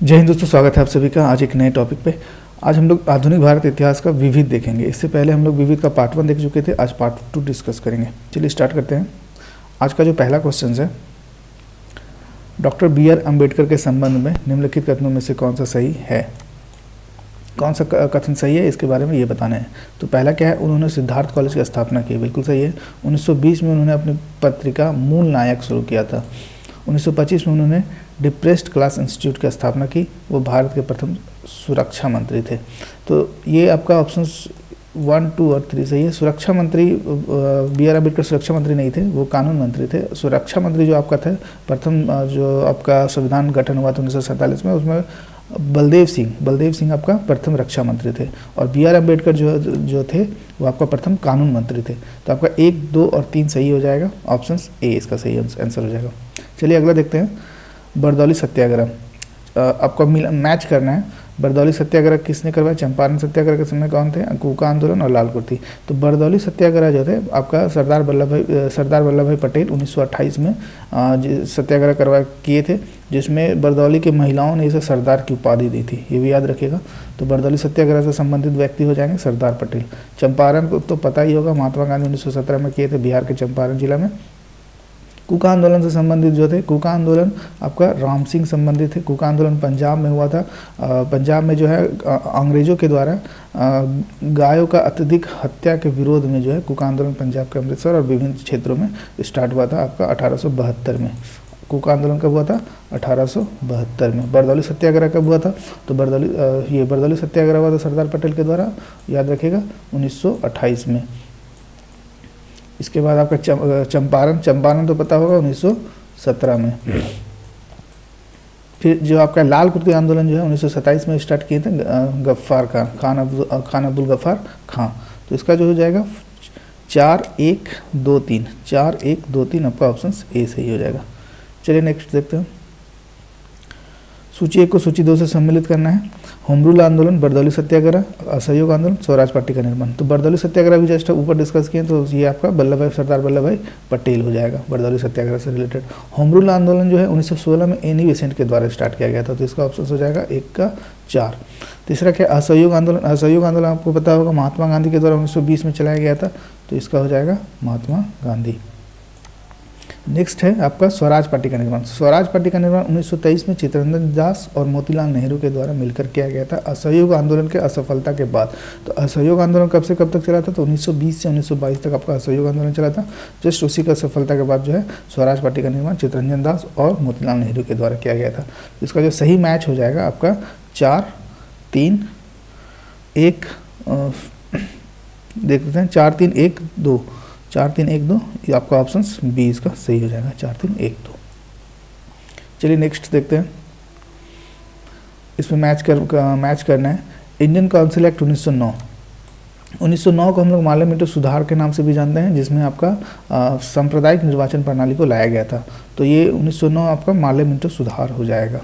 जय हिंद दोस्तों, स्वागत है आप सभी का आज एक नए टॉपिक पे। आज हम लोग आधुनिक भारत इतिहास का विविध देखेंगे। इससे पहले हम लोग विविध का पार्ट 1 देख चुके थे, आज पार्ट 2 डिस्कस करेंगे। चलिए स्टार्ट करते हैं। आज का जो पहला क्वेश्चन है, डॉक्टर बी.आर. अम्बेडकर के संबंध में निम्नलिखित कथनों में से कौन सा सही है। कौन सा कथन सही है इसके बारे में ये बताना है। तो पहला क्या है, उन्होंने सिद्धार्थ कॉलेज की स्थापना की, बिल्कुल सही है। 1920 में उन्होंने अपनी पत्रिका मूल नायक शुरू किया था। 1925 में उन्होंने डिप्रेस्ड क्लास इंस्टीट्यूट की स्थापना की, वो भारत के प्रथम सुरक्षा मंत्री थे। तो ये आपका ऑप्शन 1, 2 और 3 सही है। सुरक्षा मंत्री बी.आर. अम्बेडकर सुरक्षा मंत्री नहीं थे, वो कानून मंत्री थे। सुरक्षा मंत्री जो आपका था, प्रथम जो आपका संविधान गठन हुआ था 1947 में, उसमें बलदेव सिंह आपका प्रथम रक्षा मंत्री थे। और बी.आर. अम्बेडकर जो थे वो आपका प्रथम कानून मंत्री थे। तो आपका 1, 2 और 3 सही हो जाएगा। ऑप्शन ए इसका सही आंसर हो जाएगा। चलिए अगला देखते हैं, बरदौली सत्याग्रह। आपको मैच करना है। बरदौली सत्याग्रह किसने करवाया? चंपारण सत्याग्रह के समय कौन थे? कूका आंदोलन और लाल कुर्ती। तो बरदौली सत्याग्रह जो थे आपका सरदार वल्लभ भाई पटेल 1928 में सत्याग्रह किए थे, जिसमें बरदौली की महिलाओं ने इसे सरदार की उपाधि दी थी, ये भी याद रखिएगा। तो बरदौली सत्याग्रह से संबंधित व्यक्ति हो जाएंगे सरदार पटेल। चंपारण को तो पता ही होगा, महात्मा गांधी 1917 में किए थे, बिहार के चंपारण जिला में। कूका आंदोलन से संबंधित जो थे, कूका आंदोलन आपका राम सिंह संबंधित थे। कूका आंदोलन पंजाब में हुआ था। पंजाब में जो है अंग्रेजों के द्वारा गायों का अत्यधिक हत्या के विरोध में जो है कूका आंदोलन पंजाब के अमृतसर और विभिन्न क्षेत्रों में स्टार्ट हुआ था आपका 1872 में। कूका आंदोलन कब हुआ था? 1872 में। बरदौली सत्याग्रह कब हुआ था? तो बरदौली सत्याग्रह हुआ था सरदार पटेल के द्वारा, याद रखिएगा, 1928 में। इसके बाद आपका चंपारण तो पता होगा 1917 में। फिर जो आपका लाल कुर्ती आंदोलन जो है 1927 में स्टार्ट किए थे गफ्फार खान अब्दुल गफ्फार खां। तो इसका जो हो जाएगा 4, 1, 2, 3 4, 1, 2, 3 आपका ऑप्शन ए सही हो जाएगा। चलिए नेक्स्ट देखते हैं। सूची 1 को सूची 2 से सम्मिलित करना है। होम रूल आंदोलन, बरदौली सत्याग्रह, असहयोग आंदोलन, स्वराज पार्टी का निर्माण। तो बरदौली सत्याग्रह भी जस्ट ऊपर डिस्कस किए, तो ये आपका सरदार वल्लभ भाई पटेल हो जाएगा, बरदौली सत्याग्रह से रिलेटेड। होम रूल आंदोलन जो है 1916 में एनी बेसेंट के द्वारा स्टार्ट किया गया था, तो इसका ऑप्शन हो जाएगा 1 का 4। तीसरा क्या? असहयोग आंदोलन। असहयोग आंदोलन आपको पता होगा महात्मा गांधी के द्वारा 1920 में चलाया गया था, तो इसका हो जाएगा महात्मा गांधी। नेक्स्ट है आपका स्वराज पार्टी का निर्माण। स्वराज पार्टी का निर्माण 1923 में चित्तरंजन दास और मोतीलाल नेहरू के द्वारा मिलकर किया गया था, असहयोग आंदोलन के असफलता के बाद। तो असहयोग आंदोलन कब से कब तक चला था? तो 1920 से 1922 तक आपका असहयोग आंदोलन चला था। जस्ट उसी का सफलता के बाद जो है स्वराज पार्टी का निर्माण चित्तरंजन दास और मोतीलाल नेहरू के द्वारा किया गया था। इसका जो सही मैच हो जाएगा आपका 4, 3, 1 देख लेते हैं, 4, 3, 1, 2 4, 3, 1, 2 ये आपका ऑप्शन बी इसका सही हो जाएगा, 4, 3, 1, 2। चलिए नेक्स्ट देखते हैं। इसमें मैच करना है। Indian council act 1909। 1909 को हम लोग माले मिंटो सुधार के नाम से भी जानते हैं, जिसमें आपका सांप्रदायिक निर्वाचन प्रणाली को लाया गया था। तो ये 1909 आपका माले मिंटो सुधार हो जाएगा।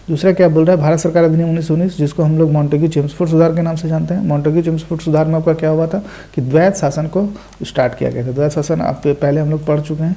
दूसरा क्या बोल रहा है? भारत सरकार अधिनियम 1919, जिसको हम लोग मॉन्टेग्यू चेम्सफोर्ड सुधार के नाम से जानते हैं। मॉन्टेग्यू चेम्सफोर्ड सुधार में आपका क्या हुआ था कि द्वैध शासन को स्टार्ट किया गया था। द्वैध शासन आप पहले हम लोग पढ़ चुके हैं।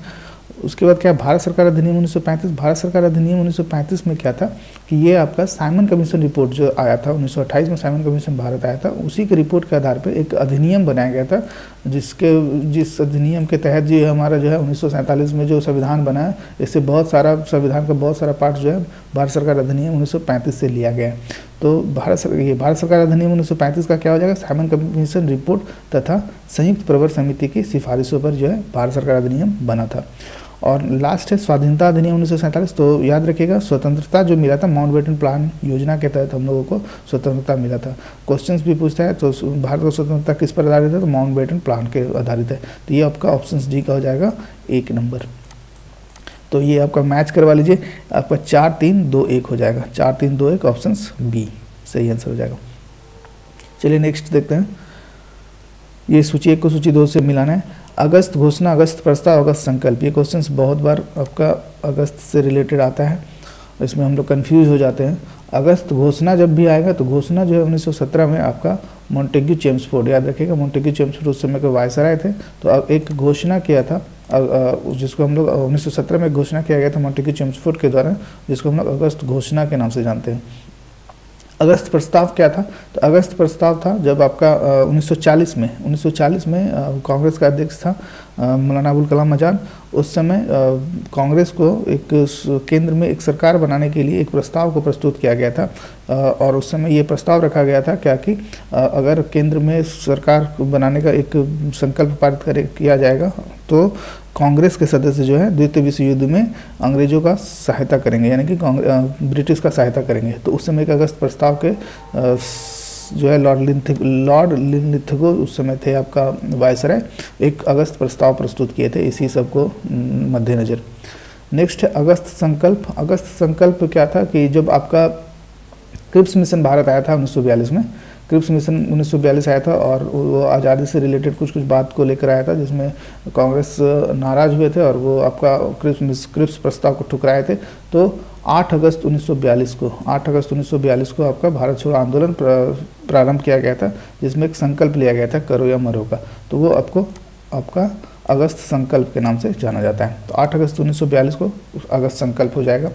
उसके बाद क्या? भारत सरकार अधिनियम 1935। भारत सरकार अधिनियम 1935 में क्या था कि ये आपका साइमन कमीशन रिपोर्ट जो आया था 1928 में, साइमन कमीशन भारत आया था, उसी के रिपोर्ट के आधार पर एक अधिनियम बनाया गया था, जिस अधिनियम के तहत जो हमारा जो है 1947 में जो संविधान बना है, इससे बहुत सारा संविधान का बहुत सारा पार्ट जो है भारत सरकार अधिनियम 1935 से लिया गया है। तो भारत सरकार अधिनियम 1935 का क्या हो जाएगा? साइमन कमीशन रिपोर्ट तथा संयुक्त प्रवर समिति की सिफारिशों पर जो है भारत सरकार अधिनियम बना था। और लास्ट है स्वाधीनता अधिनियम 1947। तो याद रखिएगा, स्वतंत्रता जो मिला था माउंटबेटन प्लान योजना के तहत हम लोगों को स्वतंत्रता मिला था। क्वेश्चंस भी पूछता है तो भारत को स्वतंत्रता किस पर आधारित है? तो माउंटबेटन प्लान के आधारित है। तो ये आपका ऑप्शन डी का हो जाएगा 1 नंबर। तो ये आपका मैच करवा लीजिए, आपका 4, 3, 2, 1 हो जाएगा। 4, 3, 2, 1 ऑप्शन बी सही आंसर हो जाएगा। चलिए नेक्स्ट देखते हैं। ये सूची 1 को सूची 2 से मिलाना है। अगस्त घोषणा, अगस्त प्रस्ताव, अगस्त संकल्प। ये क्वेश्चंस बहुत बार आपका अगस्त से रिलेटेड आता है, इसमें हम लोग कंफ्यूज हो जाते हैं। अगस्त घोषणा जब भी आएगा तो घोषणा जो है 1917 में आपका मॉन्टेग्यू चेम्सफोर्ड, याद रखिएगा मॉन्टेग्यू चेम्सफोर्ड उस समय के वायसराय थे। तो अब एक घोषणा किया था जिसको हम लोग 1917 में घोषणा किया गया था मॉन्टेग्यू चेम्सफोर्ड के द्वारा, जिसको हम लोग अगस्त घोषणा के नाम से जानते हैं। अगस्त प्रस्ताव क्या था? तो अगस्त प्रस्ताव था जब आपका 1940 में कांग्रेस का अध्यक्ष था मौलाना अबुल कलाम आज़ाद। उस समय कांग्रेस को एक केंद्र में एक सरकार बनाने के लिए एक प्रस्ताव को प्रस्तुत किया गया था, और उस समय ये प्रस्ताव रखा गया था क्या कि अगर केंद्र में सरकार बनाने का एक संकल्प पारित किया जाएगा तो कांग्रेस के सदस्य जो है द्वितीय विश्व युद्ध में अंग्रेजों का सहायता करेंगे, यानी कि ब्रिटिश का सहायता करेंगे। तो उस समय एक अगस्त प्रस्ताव के जो है लॉर्ड लिंथगो उस समय थे आपका वायसराय, एक अगस्त प्रस्ताव प्रस्तुत किए थे इसी सब को मद्देनजर। नेक्स्ट है अगस्त संकल्प। अगस्त संकल्प क्या था कि जब आपका क्रिप्स मिशन भारत आया था 1942 में, क्रिप्स मिशन 1942 आया था और वो आज़ादी से रिलेटेड कुछ बात को लेकर आया था, जिसमें कांग्रेस नाराज़ हुए थे और वो आपका क्रिप्स प्रस्ताव को ठुकराए थे। तो 8 अगस्त 1942 को आपका भारत छोड़ो आंदोलन प्रारंभ किया गया था, जिसमें एक संकल्प लिया गया था करो या मरो का। तो वो आपका अगस्त संकल्प के नाम से जाना जाता है। तो 8 अगस्त 1942 को अगस्त संकल्प हो जाएगा।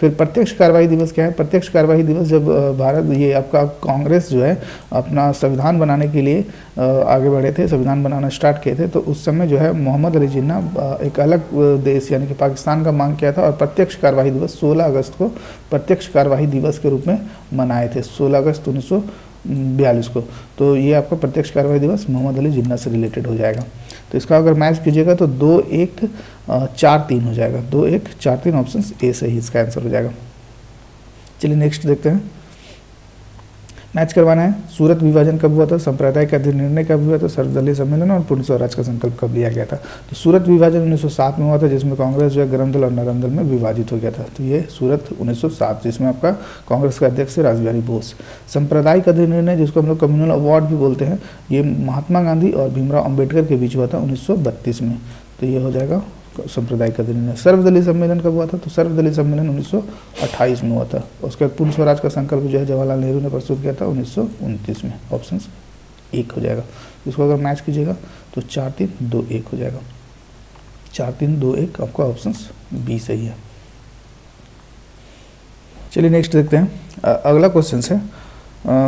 फिर प्रत्यक्ष कार्यवाही दिवस क्या है? प्रत्यक्ष कार्यवाही दिवस जब भारत ये आपका कांग्रेस जो है अपना संविधान बनाने के लिए आगे बढ़े थे, संविधान बनाना स्टार्ट किए थे, तो उस समय जो है मोहम्मद अली जिन्ना एक अलग देश यानी कि पाकिस्तान का मांग किया था और प्रत्यक्ष कार्यवाही दिवस 16 अगस्त को प्रत्यक्ष कार्यवाही दिवस के रूप में मनाए थे, 16 अगस्त 1942 को। तो ये आपका प्रत्यक्ष कार्यवाही दिवस मोहम्मद अली जिन्ना से रिलेटेड हो जाएगा। तो इसका अगर मैच कीजिएगा तो 2-1-4-3 हो जाएगा, 2-1-4-3 ऑप्शन ए सही इसका आंसर हो जाएगा। चलिए नेक्स्ट देखते हैं। मैच करवाना है। सूरत विभाजन कब हुआ था? सांप्रदायिक अधिनिर्णय कब हुआ था? सर्वदलीय सम्मेलन और पूर्ण स्वराज का संकल्प कब लिया गया था? तो सूरत विभाजन 1907 में हुआ था, जिसमें कांग्रेस जो है गरम दल और नरम दल में विभाजित हो गया था। तो ये सूरत 1907, जिसमें आपका कांग्रेस का अध्यक्ष है रासबिहारी बोस। सांप्रदायिक अधिनिर्णय जिसको हम लोग कम्युनल अवार्ड भी बोलते हैं, ये महात्मा गांधी और भीमराव अम्बेडकर के बीच हुआ था 1932 में। तो ये हो जाएगा सांप्रदायिक अधिनिर्णय। सर्वदलीय सम्मेलन कब हुआ था? तो सर्वदलीय सम्मेलन 1928 में हुआ था। उसके बाद पूर्ण स्वराज का संकल्प जो है जवाहरलाल नेहरू ने प्रस्तुत किया था 1929 में। ऑप्शन 1 हो जाएगा। इसको अगर मैच कीजिएगा तो 4-3-2-1 हो जाएगा। 4-3-2-1 आपका ऑप्शन बी सही है। चलिए नेक्स्ट देखते हैं। अगला क्वेश्चन है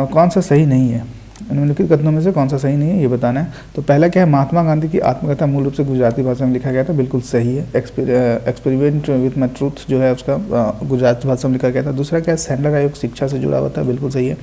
कौन सा सही नहीं है? निम्नलिखित कथनों में से कौन सा सही नहीं है ये बताना है। तो पहला क्या है? महात्मा गांधी की आत्मकथा मूल रूप से गुजराती भाषा में लिखा गया था, बिल्कुल सही है। एक्सपेरिमेंट विथ माई ट्रूथ जो है उसका गुजराती भाषा में लिखा गया था। दूसरा क्या है? सैंडलर आयोग शिक्षा से जुड़ा हुआ था, बिल्कुल सही है।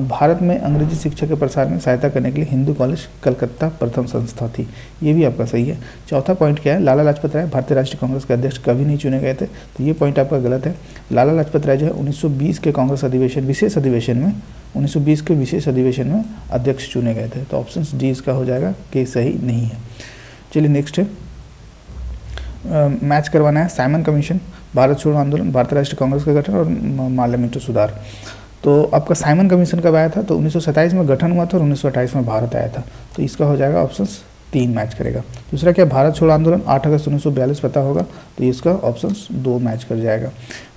भारत में अंग्रेजी शिक्षा के प्रसार में सहायता करने के लिए हिंदू कॉलेज कलकत्ता प्रथम संस्था थी, ये भी आपका सही है। चौथा पॉइंट क्या है? लाला लाजपत राय भारतीय राष्ट्रीय कांग्रेस के अध्यक्ष कभी नहीं चुने गए थे, तो ये पॉइंट आपका गलत है। लाला लाजपत राय जो है 1920 के कांग्रेस अधिवेशन विशेष अधिवेशन में 1920 के विशेष अधिवेशन में अध्यक्ष चुने गए थे। तो ऑप्शन डी इसका हो जाएगा कि सही नहीं है। चलिए नेक्स्ट है। मैच करवाना है। साइमन कमीशन, भारत छोड़ो आंदोलन, भारतीय राष्ट्रीय कांग्रेस का गठन और मार्लियामेंटो सुधार। तो आपका साइमन कमीशन कब आया था? तो 1927 में गठन हुआ था और 1928 में भारत आया था। तो इसका हो जाएगा ऑप्शन 3 मैच करेगा। दूसरा क्या? भारत छोड़ो आंदोलन 8 अगस्त 1942 पता होगा, तो इसका ऑप्शन 2 मैच कर जाएगा।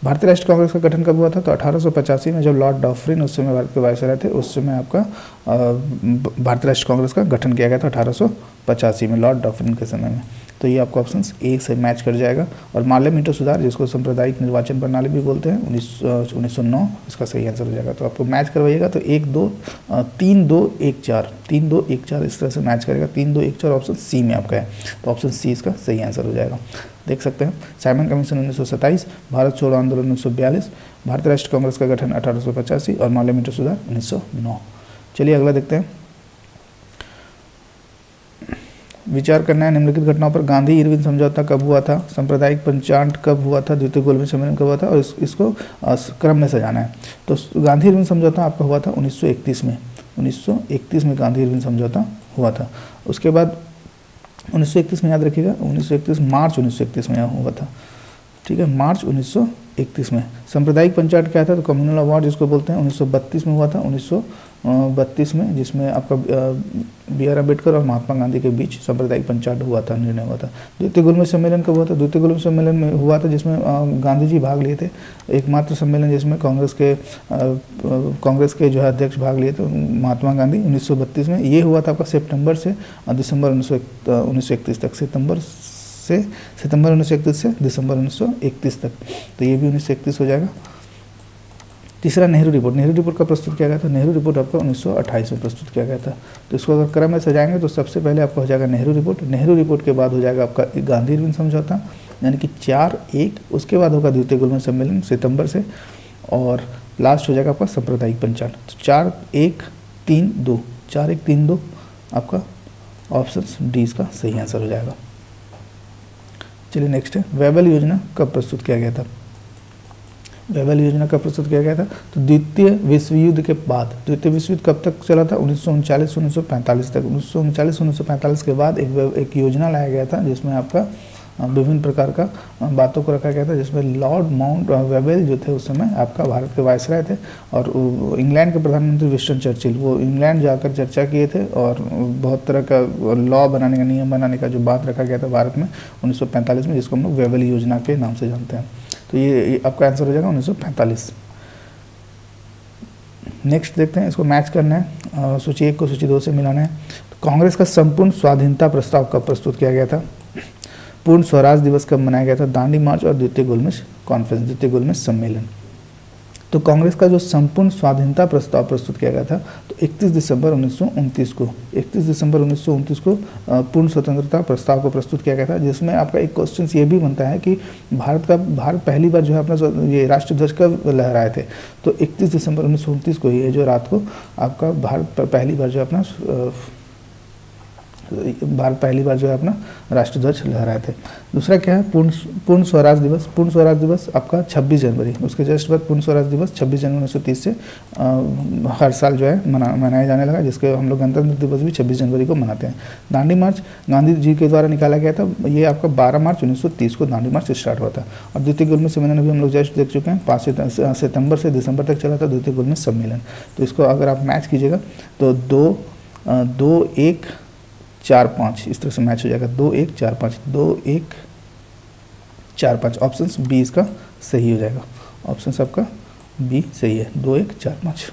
भारतीय राष्ट्रीय कांग्रेस का गठन कब हुआ था? तो 1885 में जब लॉर्ड डॉफरिन उस समय भारत के वायसराय थे, उस समय आपका भारतीय राष्ट्रीय कांग्रेस का गठन किया गया था 1885 में लॉर्ड डॉफरिन के समय में। तो ये आपको ऑप्शन ए से मैच कर जाएगा। और मार्लियामेंटो सुधार जिसको सांप्रदायिक निर्वाचन प्रणाली भी बोलते हैं 1909 इसका सही आंसर हो जाएगा। तो आपको मैच करवाइएगा तो 3-2-1-4 3-2-1-4 इस तरह से मैच करेगा। 3-2-1-4 ऑप्शन सी में आपका है, तो ऑप्शन सी इसका सही आंसर हो जाएगा। देख सकते हैं साइमन कमीशन 1927, भारत छोड़ो आंदोलन 1942, भारतीय राष्ट्रीय कांग्रेस का गठन 1885 और मार्लियामेंटो सुधार 1909। चलिए अगला देखते हैं। विचार करना है निम्नलिखित घटनाओं पर। गांधी इरविन समझौता कब हुआ था? सांप्रदायिक पंचांग कब हुआ था? द्वितीय गोलमेज सम्मेलन कब हुआ था? और इसको क्रम में सजाना है। तो गांधी इरविन समझौता आपका हुआ था 1931 में। 1931 में गांधी इरविन समझौता हुआ था। उसके बाद 1931 में याद रखिएगा, 1931 मार्च 1931 में हुआ था, ठीक है, मार्च 1931 में। सांप्रदायिक पंचायत क्या था? तो कम्युनल अवार्ड जिसको बोलते हैं 1932 में हुआ था, 1932 में, जिसमें आपका B.R. अम्बेडकर और महात्मा गांधी के बीच सांप्रदायिक पंचायत हुआ था, निर्णय हुआ था। द्वितीय गोलमेज सम्मेलन कब हुआ था? द्वितीय गोलमेज सम्मेलन में हुआ था जिसमें गांधी जी भाग लिए थे, एकमात्र सम्मेलन जिसमें कांग्रेस के जो है अध्यक्ष भाग लिए थे महात्मा गांधी 1932 में। ये हुआ था आपका सितंबर से दिसंबर 1931 तक, सितंबर से सितंबर 1931 से दिसंबर 1931 तक, तो ये भी 1931 हो जाएगा। तीसरा नेहरू रिपोर्ट। नेहरू रिपोर्ट का प्रस्तुत किया गया था, नेहरू रिपोर्ट आपका 1928 में प्रस्तुत किया गया था। तो इसको अगर क्रम में सजाएंगे तो सबसे पहले आपका हो जाएगा नेहरू रिपोर्ट, नेहरू रिपोर्ट के बाद हो जाएगा आपका गांधी इरविन समझौता, यानी कि 4-1, उसके बाद होगा द्वितीय गोलमेज सम्मेलन सितंबर से, और लास्ट हो जाएगा आपका सांप्रदायिक पंचायत। तो 4-1-3-2, 4-1-3-2 आपका ऑप्शन डी इसका सही आंसर हो जाएगा। चलिए नेक्स्ट है, वेबल योजना कब प्रस्तुत किया गया था। वेबल योजना कब प्रस्तुत किया गया था, तो द्वितीय विश्व युद्ध के बाद। द्वितीय विश्व युद्ध कब तक चला था, 1939-1945 तक। 1939-1945 के बाद एक योजना लाया गया था जिसमें आपका विभिन्न प्रकार का बातों को रखा गया था, जिसमें लॉर्ड माउंट वेबल जो थे उस समय आपका भारत के वायसराय थे, और इंग्लैंड के प्रधानमंत्री विंस्टन चर्चिल, वो इंग्लैंड जाकर चर्चा किए थे और बहुत तरह का लॉ बनाने का, नियम बनाने का जो बात रखा गया था भारत में 1945 में, जिसको हम लोग वेबल योजना के नाम से जानते हैं। तो ये आपका आंसर हो जाएगा 1945। नेक्स्ट देखते हैं, इसको मैच करना है, सूची 1 को सूची 2 से मिलाना है। तो कांग्रेस का संपूर्ण स्वाधीनता प्रस्ताव कब प्रस्तुत किया गया था, पूर्ण स्वराज दिवस कब मनाया गया था, दांडी मार्च और द्वितीय गोलमेज कॉन्फ्रेंस, द्वितीय गोलमेज सम्मेलन। तो कांग्रेस का जो संपूर्ण स्वाधीनता प्रस्ताव प्रस्तुत किया गया था तो 31 दिसंबर 1929 को, 31 दिसंबर 1929 को पूर्ण स्वतंत्रता प्रस्ताव को प्रस्तुत किया गया था, जिसमें आपका एक क्वेश्चन ये भी बनता है कि भारत पहली बार जो है अपना ये राष्ट्रध्वज कब लहराए थे, तो 31 दिसंबर 1929 को, ये जो रात को आपका भारत पहली बार जो है अपना राष्ट्रध्वज लहराए थे। दूसरा क्या है, पूर्ण स्वराज दिवस। पूर्ण स्वराज दिवस आपका 26 जनवरी, उसके जस्ट बाद पूर्ण स्वराज दिवस 26 जनवरी 1930 से हर साल जो है मनाया जाने लगा, जिसके हम लोग गणतंत्र दिवस भी 26 जनवरी को मनाते हैं। दांडी मार्च गांधी जी के द्वारा निकाला गया था, ये आपका 12 मार्च 1930 को दांडी मार्च स्टार्ट हुआ था। और द्वितीय गोलमेज सम्मेलन भी हम लोग जस्ट देख चुके हैं, 5 सितंबर से दिसंबर तक चला था द्वितीय गोलमेज सम्मेलन। तो इसको अगर आप मैच कीजिएगा तो 2-1-4-5 इस तरह से मैच हो जाएगा, 2-1-4-5, 2-1-4-5, ऑप्शन बी इसका सही हो जाएगा। ऑप्शन आपका बी सही है, 2-1-4-5,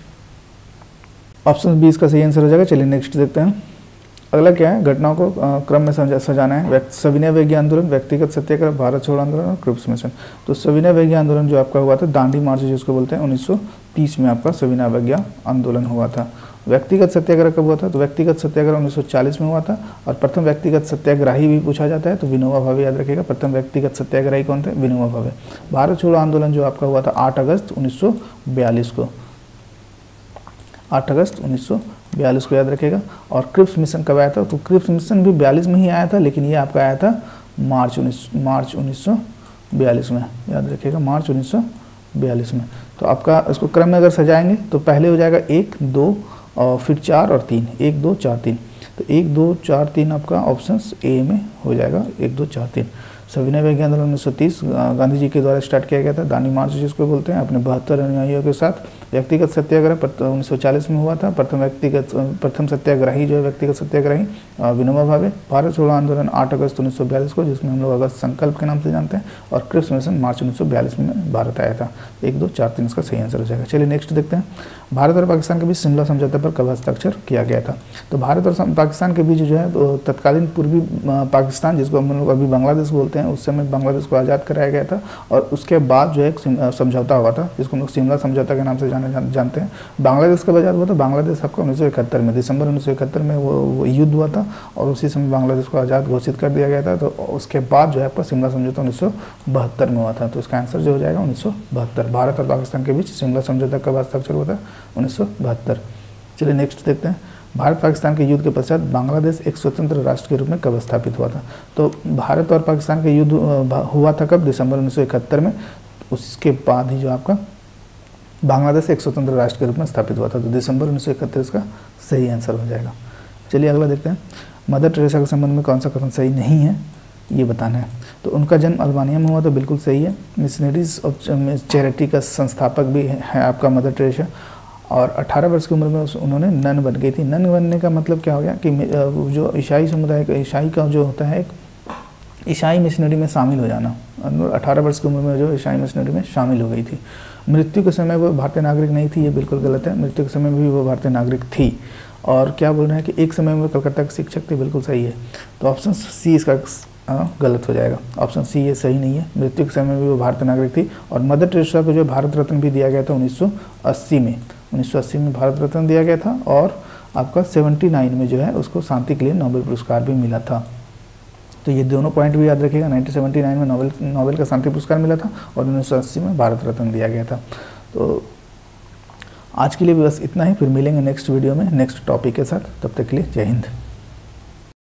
ऑप्शन बी इसका सही आंसर हो जाएगा। चलिए नेक्स्ट देखते हैं, अगला क्या है, घटनाओं को क्रम में सजाना है। सविनय अवज्ञा आंदोलन, व्यक्तिगत सत्याग्रह, भारत छोड़ो आंदोलन और क्रिप्स मिशन। तो सविनय अवज्ञा आंदोलन जो आपका हुआ था, दांडी मार्च जिसको बोलते हैं, 1930 में आपका सविनय अवज्ञा आंदोलन हुआ था। व्यक्तिगत सत्याग्रह कब हुआ था, तो व्यक्तिगत सत्याग्रह 1940 में हुआ था। और प्रथम व्यक्तिगत सत्याग्रही भी पूछा जाता है तो विनोबा भावे याद रखिएगा, प्रथम व्यक्तिगत सत्याग्रही कौन थे, विनोबा भावे। भारत छोड़ो आंदोलन जो आपका हुआ था 8 अगस्त 1942 को, 8 अगस्त 1942 को याद रखिएगा। और क्रिप्स मिशन कब आया था, तो क्रिप्स मिशन भी 42 में ही आया था, लेकिन ये आपका आया था मार्च 1942 में, याद रखिएगा, मार्च 1942 में। तो आपका इसको क्रम में अगर सजाएंगे तो पहले हो जाएगा 1, 2 और फिर 4 और 3, 1, 2, 4, 3। तो 1, 2, 4, 3 आपका ऑप्शन ए में हो जाएगा, 1, 2, 4, 3। सविनय अवज्ञा आंदोलन 1930 गांधी जी के द्वारा स्टार्ट किया गया था, दांडी मार्च जिसको बोलते हैं, अपने 72 अनुयायियों के साथ। व्यक्तिगत सत्याग्रह 1940 में हुआ था, प्रथम सत्याग्रही जो है व्यक्तिगत सत्याग्रही विनोबा भावे। भारत छोड़ो आंदोलन 8 अगस्त 1942 को, जिसमें हम लोग अगस्त संकल्प के नाम से जानते हैं। और क्रिप्स मिशन मार्च 1942 में भारत आया था। 1, 2, 4, 3 इसका सही आंसर हो जाएगा। चलिए नेक्स्ट देखते हैं, भारत और पाकिस्तान के बीच शिमला समझौते पर कब हस्ताक्षर किया गया था। तो भारत और पाकिस्तान के बीच जो है तत्कालीन पूर्वी पाकिस्तान, जिसको हम लोग अभी बांग्लादेश बोलते हैं, उस समय बांग्लादेश को आज़ाद कराया गया था। और उसके बाद जो है एक समझौता हुआ था, जिसको हम लोग शिमला समझौता के नाम से जानते हैं। बांग्लादेश कब आज़ाद हुआ था, बांग्लादेश आपको 1971 में, दिसंबर 1971 में वो युद्ध हुआ था, और उसी समय बांग्लादेश को आज़ाद घोषित कर दिया गया था। तो उसके बाद जो है आपका शिमला समझौता 1972 में हुआ था। तो इसका आंसर जो हो जाएगा 1972। भारत और पाकिस्तान के बीच शिमला समझौता कब हस्ताक्षर हुआ था, 1972। चलिए नेक्स्ट देखते हैं, भारत पाकिस्तान के युद्ध के पश्चात बांग्लादेश एक स्वतंत्र राष्ट्र के रूप में कब स्थापित हुआ था। तो भारत और पाकिस्तान का युद्ध हुआ था कब, दिसंबर 1971 में। उसके बाद ही जो आपका बांग्लादेश एक स्वतंत्र राष्ट्र के रूप में स्थापित हुआ था। तो दिसंबर 1931 का सही आंसर हो जाएगा। चलिए अगला देखते हैं, मदर टेरेसा के संबंध में कौन सा कथन सही नहीं है, ये बताना है। तो उनका जन्म अल्बानिया में हुआ, तो बिल्कुल सही है। मिशनरीज ऑफ चैरिटी का संस्थापक भी है आपका मदर टेरेसा। और 18 वर्ष की उम्र में उन्होंने नन बन गई थी। नन बनने का मतलब क्या हो गया कि जो ईसाई समुदाय का, ईसाई का जो होता है, एक ईसाई मिशनरी में शामिल हो जाना। 18 वर्ष की उम्र में जो ईसाई मिशनरी में शामिल हो गई थी। मृत्यु के समय वो भारतीय नागरिक नहीं थी, ये बिल्कुल गलत है। मृत्यु के समय भी वो भारतीय नागरिक थी। और क्या बोल रहे हैं कि एक समय में कलकत्ता के शिक्षक थे, बिल्कुल सही है। तो ऑप्शन सी इसका गलत हो जाएगा। ऑप्शन सी ये सही नहीं है। मृत्यु के समय भी वो भारतीय नागरिक थी। और मदर टेरेसा को जो भारत रत्न भी दिया गया था 1980 में। 1980 में भारत रत्न दिया गया था और आपका 79 में जो है उसको शांति के लिए नोबेल पुरस्कार भी मिला था। तो ये दोनों पॉइंट भी याद रखिएगा। 1979 में नोबेल का शांति पुरस्कार मिला था और 1980 में भारत रत्न दिया गया था। तो आज के लिए बस इतना ही, फिर मिलेंगे नेक्स्ट वीडियो में नेक्स्ट टॉपिक के साथ। तब तक के लिए जय हिंद।